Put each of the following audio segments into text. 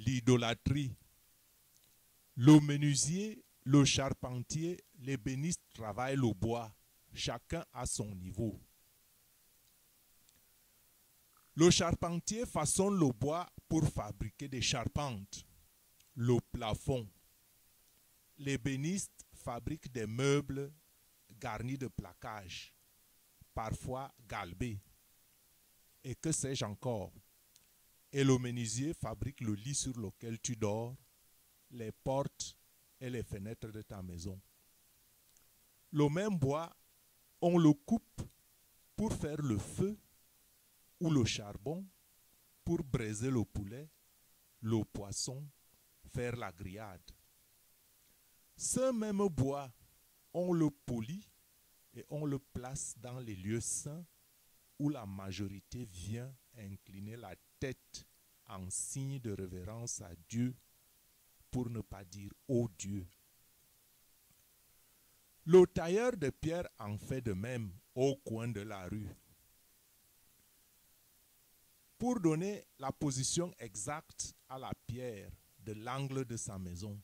l'idolâtrie. Le menuisier, le charpentier, l'ébéniste travaillent le bois, chacun à son niveau. Le charpentier façonne le bois pour fabriquer des charpentes, le plafond. L'ébéniste fabrique des meubles garnis de plaquages, parfois galbés. Et que sais-je encore? Et le menuisier fabrique le lit sur lequel tu dors, les portes et les fenêtres de ta maison. Le même bois, on le coupe pour faire le feu ou le charbon, pour braiser le poulet, le poisson, faire la grillade. Ce même bois, on le polit et on le place dans les lieux saints où la majorité vient incliner la tête en signe de révérence à Dieu, pour ne pas dire ô Dieu. Le tailleur de pierre en fait de même au coin de la rue. Pour donner la position exacte à la pierre de l'angle de sa maison.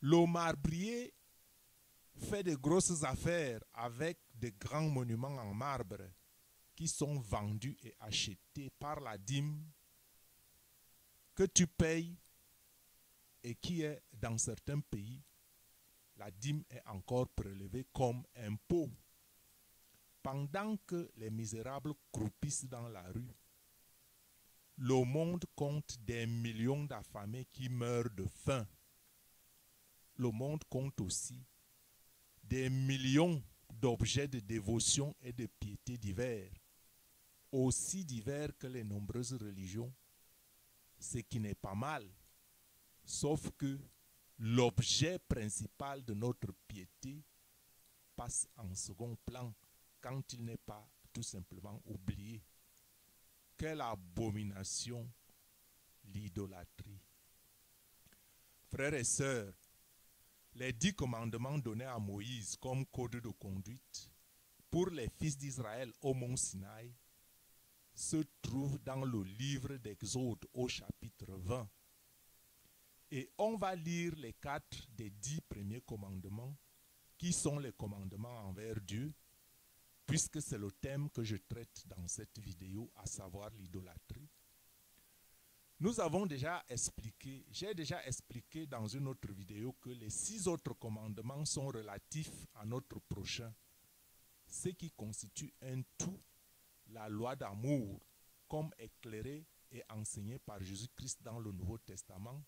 Le marbrier fait de grosses affaires avec de grands monuments en marbre qui sont vendus et achetés par la dîme que tu payes et qui est dans certains pays, la dîme est encore prélevée comme impôt. Pendant que les misérables croupissent dans la rue, le monde compte des millions d'affamés qui meurent de faim. Le monde compte aussi des millions d'objets de dévotion et de piété divers, aussi divers que les nombreuses religions, ce qui n'est pas mal, sauf que l'objet principal de notre piété passe en second plan quand il n'est pas tout simplement oublié. Quelle abomination, l'idolâtrie. Frères et sœurs, les 10 commandements donnés à Moïse comme code de conduite pour les fils d'Israël au mont Sinaï se trouvent dans le livre d'Exode au chapitre 20. Et on va lire les 4 des 10 premiers commandements qui sont les commandements envers Dieu, puisque c'est le thème que je traite dans cette vidéo, à savoir l'idolâtrie. Nous avons déjà expliqué, j'ai déjà expliqué dans une autre vidéo que les 6 autres commandements sont relatifs à notre prochain, ce qui constitue un tout, la loi d'amour, comme éclairée et enseignée par Jésus-Christ dans le Nouveau Testament,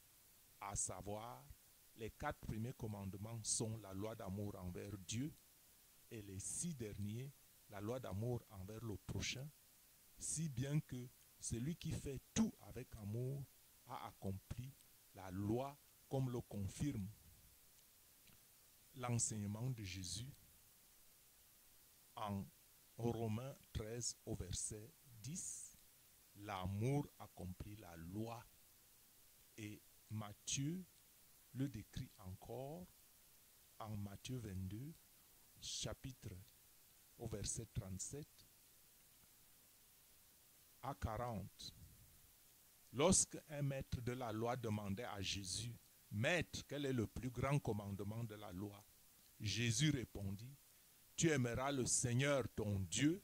à savoir, les 4 premiers commandements sont la loi d'amour envers Dieu et les 6 derniers, la loi d'amour envers le prochain, si bien que celui qui fait tout avec amour a accompli la loi comme le confirme l'enseignement de Jésus en Romains 13 au verset 10. L'amour accomplit la loi. Et Matthieu le décrit encore en Matthieu 22, chapitre au verset 37 à 40. Lorsque un maître de la loi demandait à Jésus, « Maître, quel est le plus grand commandement de la loi ?» Jésus répondit, « Tu aimeras le Seigneur ton Dieu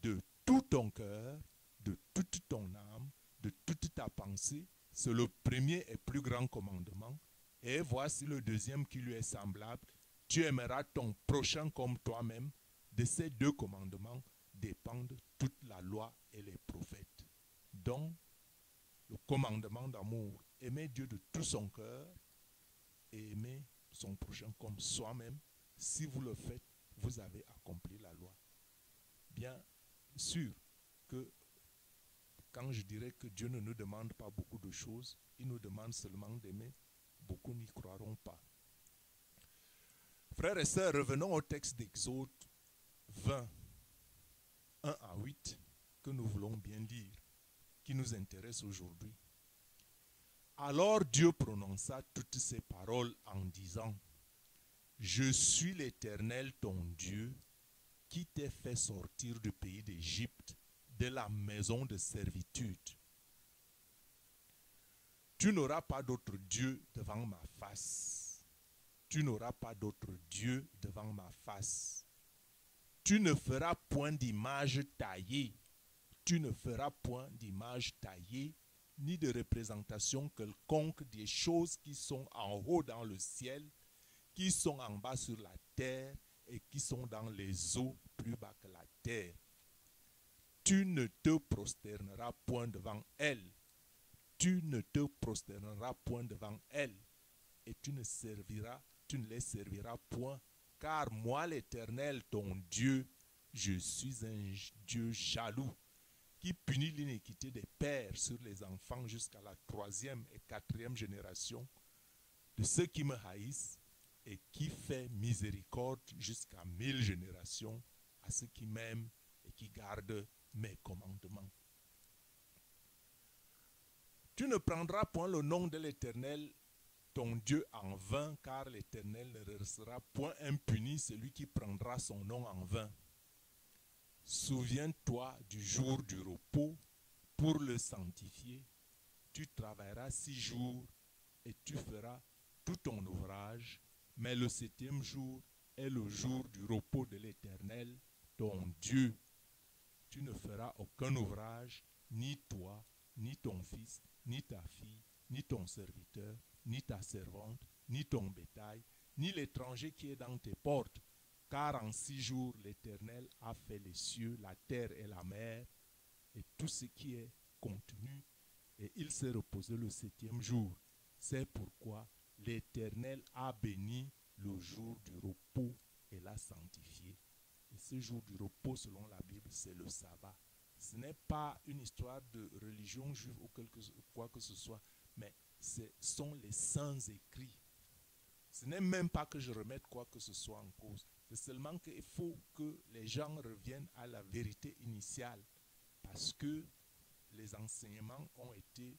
de tout ton cœur, de toute ton âme, de toute ta pensée. C'est le premier et plus grand commandement. Et voici le deuxième qui lui est semblable. Tu aimeras ton prochain comme toi-même. De ces 2 commandements dépendent toute la loi et les prophètes. » Donc, le commandement d'amour, aimer Dieu de tout son cœur et aimer son prochain comme soi-même. Si vous le faites, vous avez accompli la loi. Bien sûr que quand je dirais que Dieu ne nous demande pas beaucoup de choses, il nous demande seulement d'aimer, beaucoup n'y croiront pas. Frères et sœurs, revenons au texte d'Exode 20, 1 à 8, que nous voulons bien lire, qui nous intéresse aujourd'hui. Alors Dieu prononça toutes ces paroles en disant, « Je suis l'Éternel ton Dieu, qui t'ai fait sortir du pays d'Égypte, de la maison de servitude. Tu n'auras pas d'autre Dieu devant ma face. Tu n'auras pas d'autre Dieu devant ma face. Tu ne feras point d'image taillée. Tu ne feras point d'image taillée, ni de représentation quelconque des choses qui sont en haut dans le ciel, qui sont en bas sur la terre et qui sont dans les eaux plus bas que la terre. Tu ne te prosterneras point devant elle. Tu ne te prosterneras point devant elle. Et tu ne les serviras point. Car moi, l'Éternel, ton Dieu, je suis un Dieu jaloux, qui punit l'iniquité des pères sur les enfants jusqu'à la 3e et 4e génération de ceux qui me haïssent, et qui fait miséricorde jusqu'à 1000 générations à ceux qui m'aiment et qui gardent mes commandements. Tu ne prendras point le nom de l'Éternel, ton Dieu, en vain, car l'Éternel ne restera point impuni celui qui prendra son nom en vain. Souviens-toi du jour du repos pour le sanctifier. Tu travailleras 6 jours et tu feras tout ton ouvrage, mais le 7e jour est le jour du repos de l'Éternel, ton Dieu. Tu ne feras aucun ouvrage, ni toi, ni ton fils, ni ta fille, ni ton serviteur, ni ta servante, ni ton bétail, ni l'étranger qui est dans tes portes. Car en 6 jours, l'Éternel a fait les cieux, la terre et la mer, et tout ce qui est contenu, et il s'est reposé le 7e jour. C'est pourquoi l'Éternel a béni le jour du repos et l'a sanctifié. Et ce jour du repos, selon la Bible, c'est le sabbat. Ce n'est pas une histoire de religion juive ou quoi que ce soit, mais ce sont les saints écrits. Ce n'est même pas que je remette quoi que ce soit en cause. C'est seulement qu'il faut que les gens reviennent à la vérité initiale. Parce que les enseignements ont été,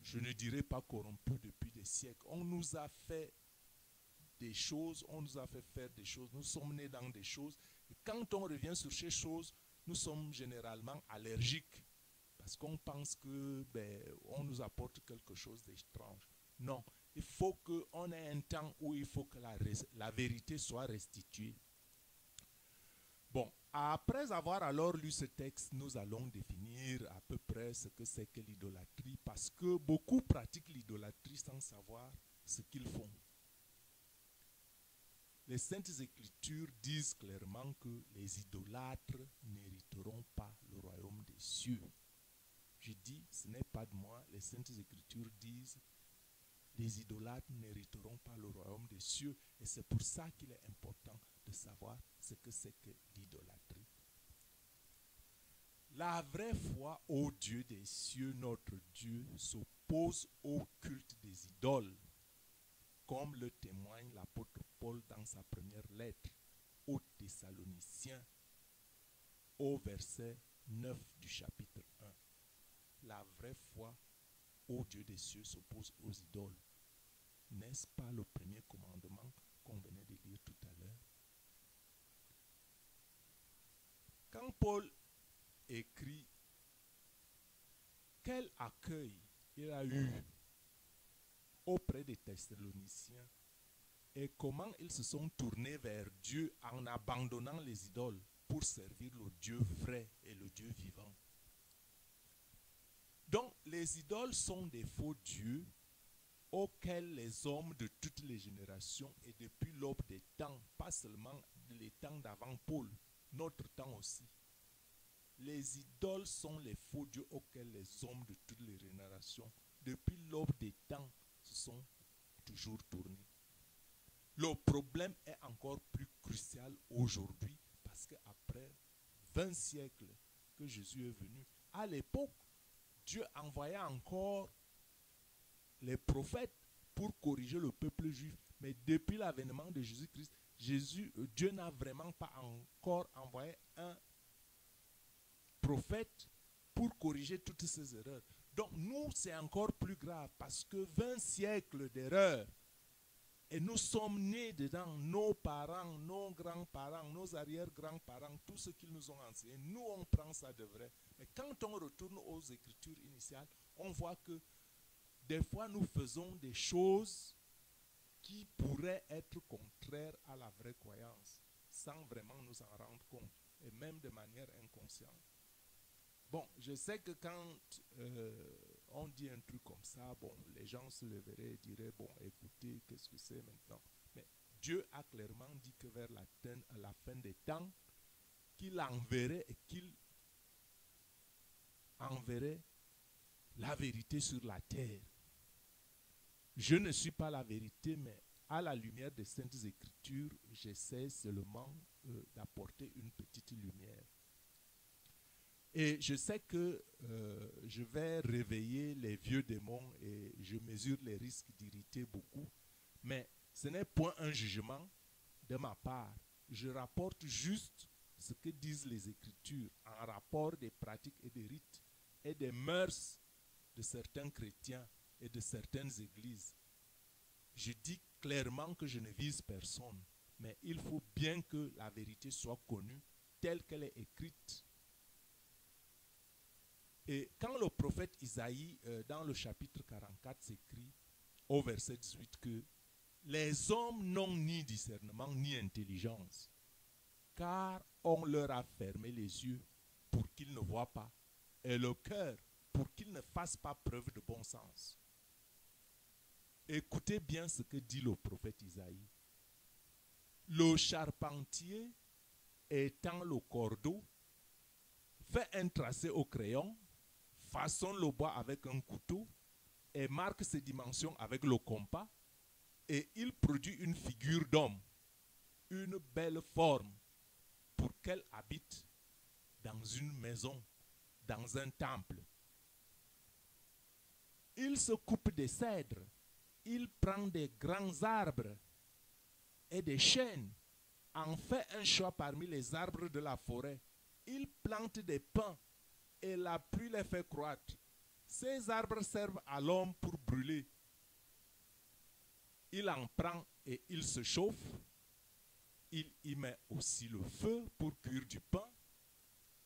je ne dirais pas corrompus depuis des siècles. On nous a fait des choses, on nous a fait faire des choses, nous sommes nés dans des choses. Et quand on revient sur ces choses, nous sommes généralement allergiques. Parce qu'on pense que on nous apporte quelque chose d'étrange. Non, il faut qu'on ait un temps où il faut que la vérité soit restituée. Bon, après avoir alors lu ce texte, nous allons définir à peu près ce que c'est que l'idolâtrie, parce que beaucoup pratiquent l'idolâtrie sans savoir ce qu'ils font. Les Saintes Écritures disent clairement que les idolâtres n'hériteront pas le royaume des cieux. Je dis, ce n'est pas de moi, les Saintes Écritures disent, les idolâtres n'hériteront pas le royaume des cieux, et c'est pour ça qu'il est important de savoir ce que c'est que l'idolâtrie. La vraie foi au Dieu des cieux, notre Dieu, s'oppose au culte des idoles, comme le témoigne l'apôtre Paul dans sa première lettre aux Thessaloniciens, au verset 9 du chapitre 1. La vraie foi au Dieu des cieux s'oppose aux idoles. N'est-ce pas le premier commandement qu'on venait de lire tout à l'heure? Quand Paul écrit, quel accueil il a eu auprès des Thessaloniciens et comment ils se sont tournés vers Dieu en abandonnant les idoles pour servir le Dieu vrai et le Dieu vivant. Donc, les idoles sont des faux dieux auxquels les hommes de toutes les générations et depuis l'aube des temps, pas seulement les temps d'avant Paul, notre temps aussi. Les idoles sont les faux dieux auxquels les hommes de toutes les générations, depuis l'aube des temps, se sont toujours tournés. Le problème est encore plus crucial aujourd'hui parce qu'après 20 siècles que Jésus est venu, à l'époque, Dieu envoyait encore les prophètes pour corriger le peuple juif. Mais depuis l'avènement de Jésus-Christ, Dieu n'a vraiment pas encore envoyé un prophète pour corriger toutes ces erreurs. Donc nous, c'est encore plus grave parce que 20 siècles d'erreurs et nous sommes nés dedans, nos parents, nos grands-parents, nos arrière-grands-parents, tout ce qu'ils nous ont enseigné. Nous, on prend ça de vrai. Mais quand on retourne aux Écritures initiales, on voit que des fois nous faisons des choses qui pourraient être contraires à la vraie croyance, sans vraiment nous en rendre compte, et même de manière inconsciente. Bon, je sais que quand on dit un truc comme ça, bon, les gens se leveraient et diraient, bon, écoutez, qu'est-ce que c'est maintenant? Mais Dieu a clairement dit que vers la fin des temps, qu'il enverrait et qu'il enverrait la vérité sur la terre. Je ne suis pas la vérité, mais à la lumière des Saintes Écritures, j'essaie seulement d'apporter une petite lumière. Et je sais que je vais réveiller les vieux démons et je mesure les risques d'irriter beaucoup, mais ce n'est point un jugement de ma part. Je rapporte juste ce que disent les Écritures en rapport des pratiques et des rites et des mœurs de certains chrétiens et de certaines églises. Je dis clairement que je ne vise personne, mais il faut bien que la vérité soit connue telle qu'elle est écrite. Et quand le prophète Isaïe, dans le chapitre 44, s'écrit au verset 18 que les hommes n'ont ni discernement ni intelligence, car on leur a fermé les yeux pour qu'ils ne voient pas, et le cœur pour qu'ils ne fassent pas preuve de bon sens. Écoutez bien ce que dit le prophète Isaïe. Le charpentier étend le cordeau, fait un tracé au crayon, façonne le bois avec un couteau et marque ses dimensions avec le compas, et il produit une figure d'homme, une belle forme, pour qu'elle habite dans une maison, dans un temple. Il se coupe des cèdres, il prend des grands arbres et des chênes, en fait un choix parmi les arbres de la forêt. Il plante des pins et la pluie les fait croître. Ces arbres servent à l'homme pour brûler. Il en prend et il se chauffe. Il y met aussi le feu pour cuire du pain.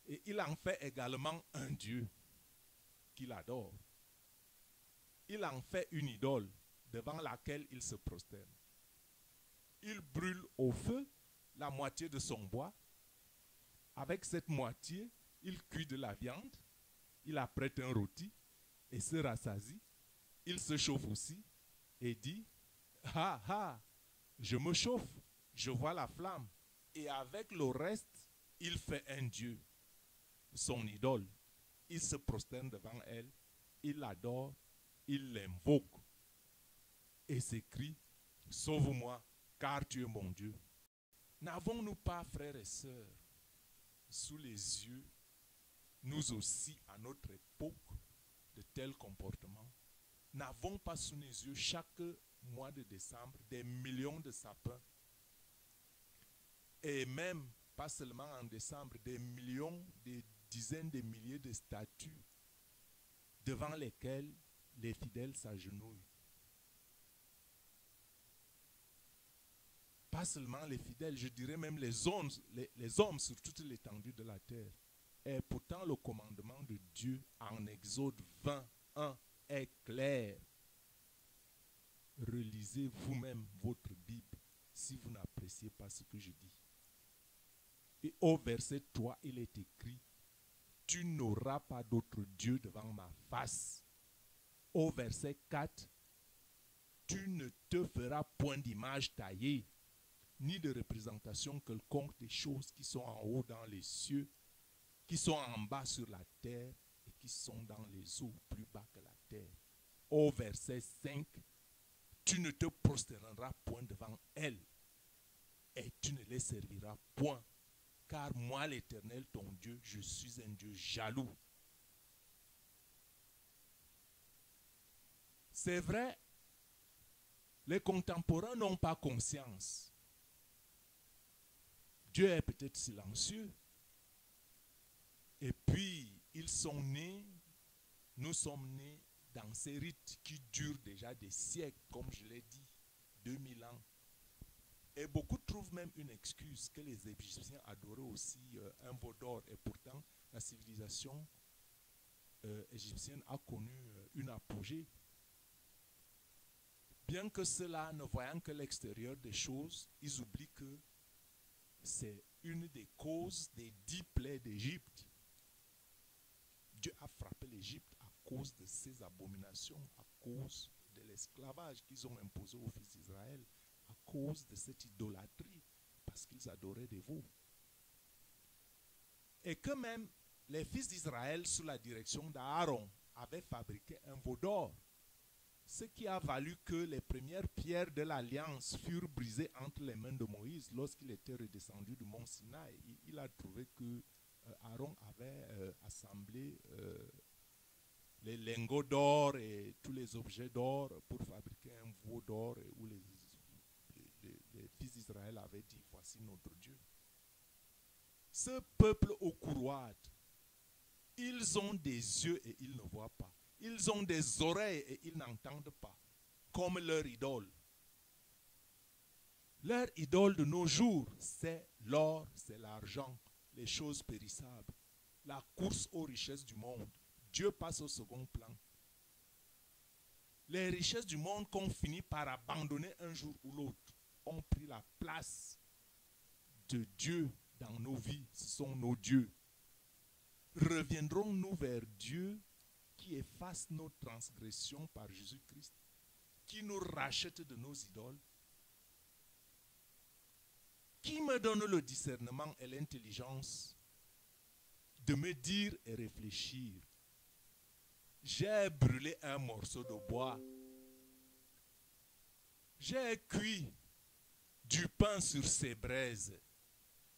Et il en fait également un dieu qu'il adore. Il en fait une idole devant laquelle il se prosterne. Il brûle au feu la moitié de son bois. Avec cette moitié, il cuit de la viande. Il apprête un rôti et se rassasie. Il se chauffe aussi et dit: ah ah, je me chauffe, je vois la flamme. Et avec le reste, il fait un dieu, son idole. Il se prosterne devant elle, il l'adore, il l'invoque et s'écrie: sauve-moi, car tu es mon Dieu. N'avons-nous pas, frères et sœurs, sous les yeux, nous aussi, à notre époque, de tels comportements? N'avons pas sous les yeux, chaque mois de décembre, des millions de sapins, et même, pas seulement en décembre, des millions, des dizaines de milliers de statues devant lesquelles les fidèles s'agenouillent? Pas seulement les fidèles, je dirais même les hommes sur toute l'étendue de la terre. Et pourtant le commandement de Dieu en Exode 21 est clair. Relisez vous-même votre Bible si vous n'appréciez pas ce que je dis. Et au verset 3, il est écrit: tu n'auras pas d'autre Dieu devant ma face. Au verset 4, tu ne te feras point d'image taillée, ni de représentation quelconque des choses qui sont en haut dans les cieux, qui sont en bas sur la terre et qui sont dans les eaux plus bas que la terre. Au verset 5, tu ne te prosterneras point devant elles et tu ne les serviras point, car moi l'Éternel ton Dieu, je suis un Dieu jaloux. C'est vrai, les contemporains n'ont pas conscience. Dieu est peut-être silencieux. Et puis, ils sont nés, nous sommes nés dans ces rites qui durent déjà des siècles, comme je l'ai dit, 2000 ans. Et beaucoup trouvent même une excuse que les Égyptiens adoraient aussi un veau d'or. Et pourtant, la civilisation égyptienne a connu une apogée. Bien que cela, ne voyant que l'extérieur des choses, ils oublient que c'est une des causes des 10 plaies d'Égypte. Dieu a frappé l'Égypte à cause de ces abominations, à cause de l'esclavage qu'ils ont imposé aux fils d'Israël, à cause de cette idolâtrie, parce qu'ils adoraient des veaux. Et que même les fils d'Israël, sous la direction d'Aaron, avaient fabriqué un veau d'or, ce qui a valu que les premières pierres de l'alliance furent brisées entre les mains de Moïse lorsqu'il était redescendu du mont Sinaï. Il a trouvé que Aaron avait assemblé les lingots d'or et tous les objets d'or pour fabriquer un veau d'or où les fils d'Israël avaient dit, voici notre Dieu. Ce peuple au couroir, ils ont des yeux et ils ne voient pas. Ils ont des oreilles et ils n'entendent pas, comme leur idole. Leur idole de nos jours, c'est l'or, c'est l'argent, les choses périssables, la course aux richesses du monde. Dieu passe au second plan. Les richesses du monde qu'on finit par abandonner un jour ou l'autre ont pris la place de Dieu dans nos vies. Ce sont nos dieux. Reviendrons-nous vers Dieu qui efface nos transgressions par Jésus-Christ, qui nous rachète de nos idoles, qui me donne le discernement et l'intelligence de me dire et réfléchir. J'ai brûlé un morceau de bois. J'ai cuit du pain sur ses braises.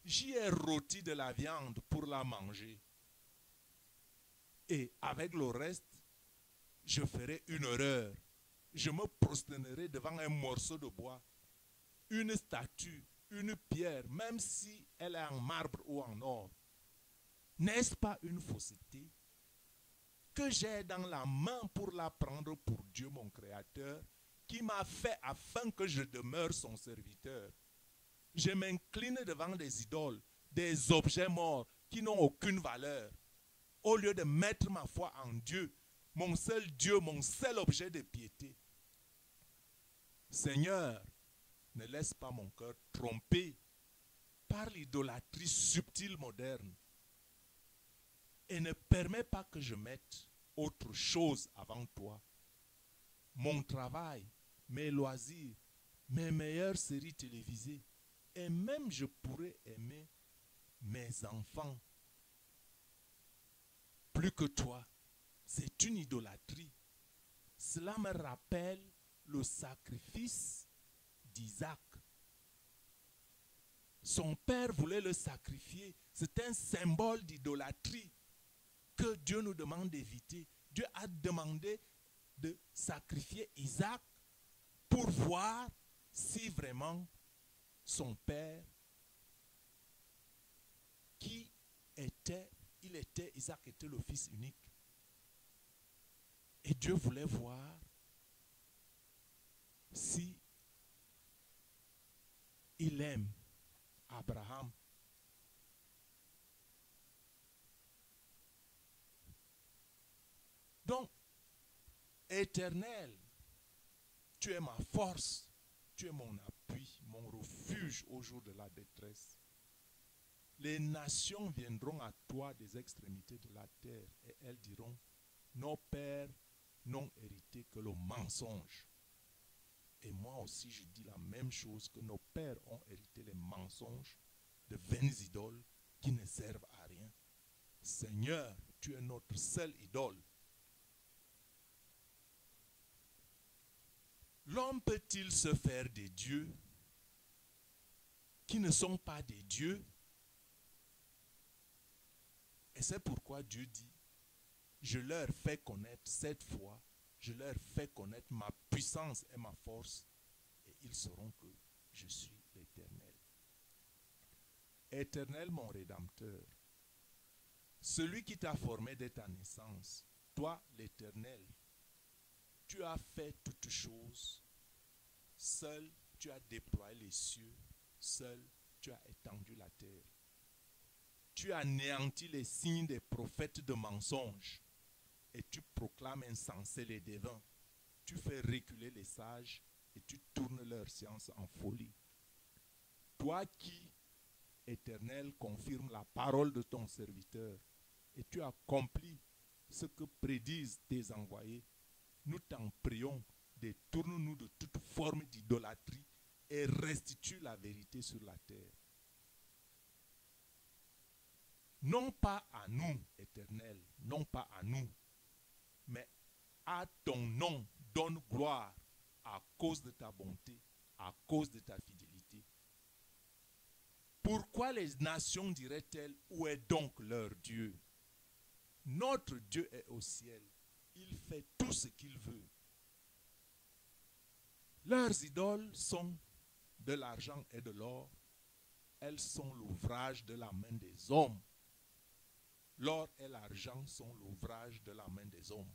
J'y ai rôti de la viande pour la manger. Et avec le reste, je ferai une erreur. Je me prosternerai devant un morceau de bois, une statue, une pierre, même si elle est en marbre ou en or. N'est-ce pas une fausseté que j'ai dans la main pour la prendre pour Dieu mon Créateur, qui m'a fait afin que je demeure son serviteur? Je m'incline devant des idoles, des objets morts qui n'ont aucune valeur, au lieu de mettre ma foi en Dieu, mon seul objet de piété. Seigneur, ne laisse pas mon cœur tromper par l'idolâtrie subtile moderne et ne permets pas que je mette autre chose avant toi. Mon travail, mes loisirs, mes meilleures séries télévisées, et même je pourrais aimer mes enfants plus que toi. C'est une idolâtrie. Cela me rappelle le sacrifice d'Isaac. Son père voulait le sacrifier. C'est un symbole d'idolâtrie que Dieu nous demande d'éviter. Dieu a demandé de sacrifier Isaac pour voir si vraiment son père, Isaac était le fils unique. Et Dieu voulait voir si il aime Abraham. Donc, Éternel, tu es ma force, tu es mon appui, mon refuge au jour de la détresse. Les nations viendront à toi des extrémités de la terre et elles diront, nos pères n'ont hérité que le mensonge. Et moi aussi je dis la même chose, que nos pères ont hérité les mensonges de vaines idoles qui ne servent à rien. Seigneur, tu es notre seule idole. L'homme peut-il se faire des dieux qui ne sont pas des dieux? Et c'est pourquoi Dieu dit, je leur fais connaître cette fois, je leur fais connaître ma puissance et ma force, et ils sauront que je suis l'Éternel. Éternel mon Rédempteur, celui qui t'a formé dès ta naissance, toi l'Éternel, tu as fait toutes choses, seul tu as déployé les cieux, seul tu as étendu la terre. Tu as anéanti les signes des prophètes de mensonges et tu proclames insensés les devins. Tu fais reculer les sages et tu tournes leur science en folie. Toi qui, Éternel, confirme la parole de ton serviteur et tu accomplis ce que prédisent tes envoyés, nous t'en prions, détourne-nous de toute forme d'idolâtrie et restitue la vérité sur la terre. Non pas à nous, Éternel, non pas à nous, mais à ton nom donne gloire à cause de ta bonté, à cause de ta fidélité. Pourquoi les nations diraient-elles, où est donc leur Dieu? Notre Dieu est au ciel, il fait tout ce qu'il veut. Leurs idoles sont de l'argent et de l'or, elles sont l'ouvrage de la main des hommes. L'or et l'argent sont l'ouvrage de la main des hommes.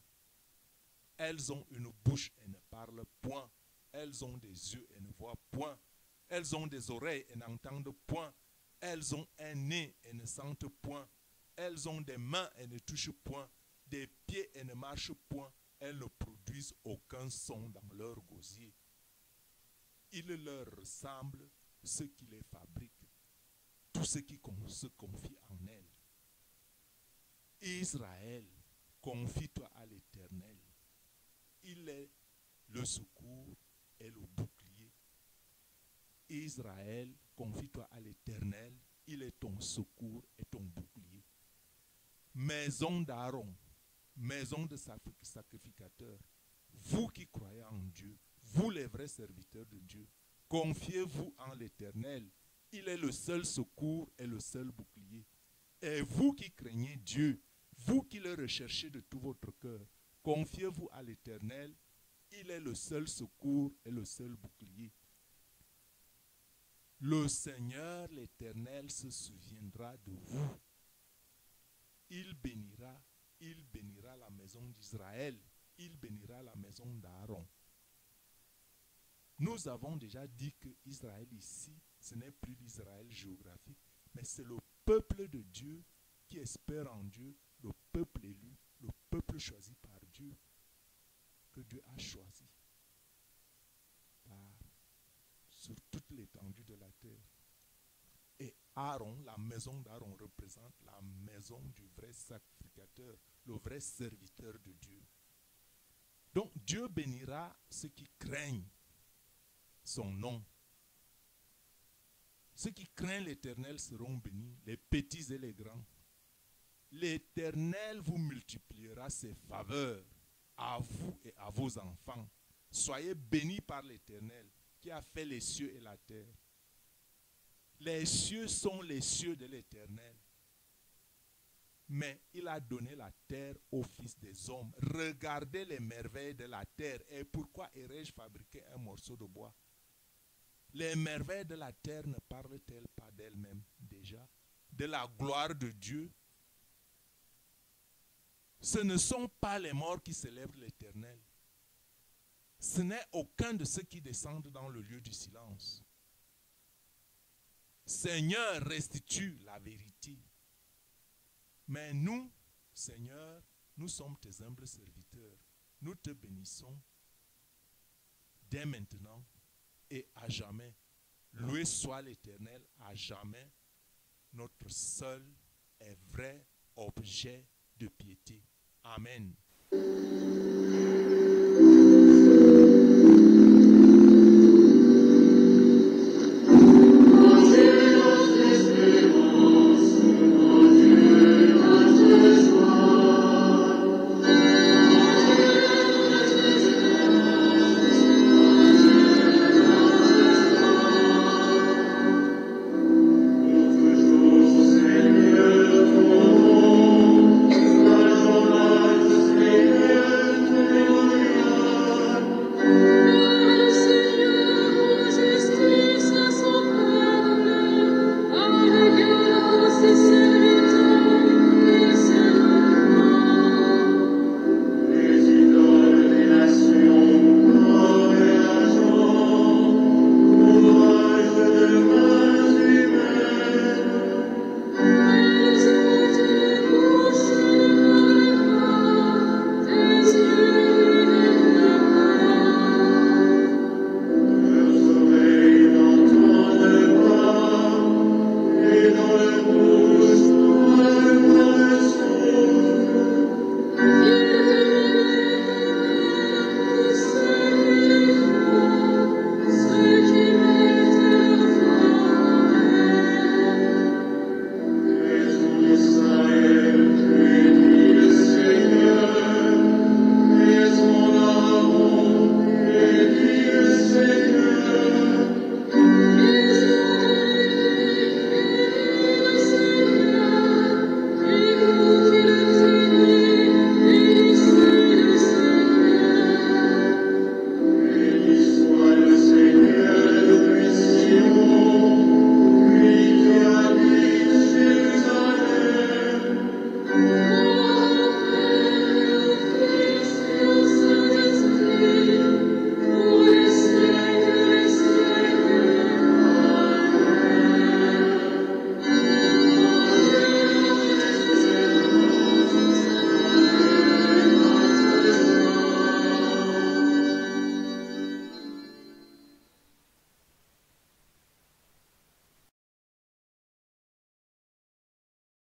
Elles ont une bouche et ne parlent point. Elles ont des yeux et ne voient point. Elles ont des oreilles et n'entendent point. Elles ont un nez et ne sentent point. Elles ont des mains et ne touchent point. Des pieds et ne marchent point. Elles ne produisent aucun son dans leur gosier. Il leur ressemble ceux qui les fabriquent, tous ceux qui se confient en elles. Israël, confie-toi à l'Éternel. Il est le secours et le bouclier. Israël, confie-toi à l'Éternel. Il est ton secours et ton bouclier. Maison d'Aaron, maison de sacrificateurs, vous qui croyez en Dieu, vous les vrais serviteurs de Dieu, confiez-vous en l'Éternel. Il est le seul secours et le seul bouclier. Et vous qui craignez Dieu, vous qui le recherchez de tout votre cœur, confiez-vous à l'Éternel. Il est le seul secours et le seul bouclier. Le Seigneur, l'Éternel, se souviendra de vous. Il bénira la maison d'Israël. Il bénira la maison d'Aaron. Nous avons déjà dit que Israël ici, ce n'est plus l'Israël géographique, mais c'est le peuple de Dieu qui espère en Dieu, le peuple élu, le peuple choisi par Dieu, que Dieu a choisi sur toute l'étendue de la terre. Et Aaron, la maison d'Aaron représente la maison du vrai sacrificateur, le vrai serviteur de Dieu. Donc Dieu bénira ceux qui craignent son nom. Ceux qui craignent l'Éternel seront bénis, les petits et les grands. L'Éternel vous multipliera ses faveurs à vous et à vos enfants. Soyez bénis par l'Éternel qui a fait les cieux et la terre. Les cieux sont les cieux de l'Éternel. Mais il a donné la terre aux fils des hommes. Regardez les merveilles de la terre. Et pourquoi irais-je fabriquer un morceau de bois? Les merveilles de la terre ne parlent-elles pas d'elles-mêmes déjà? De la gloire de Dieu? Ce ne sont pas les morts qui célèbrent l'Éternel. Ce n'est aucun de ceux qui descendent dans le lieu du silence. Seigneur, restitue la vérité. Mais nous, Seigneur, nous sommes tes humbles serviteurs. Nous te bénissons dès maintenant et à jamais. Loué soit l'Éternel à jamais, notre seul et vrai objet de piété. Amen.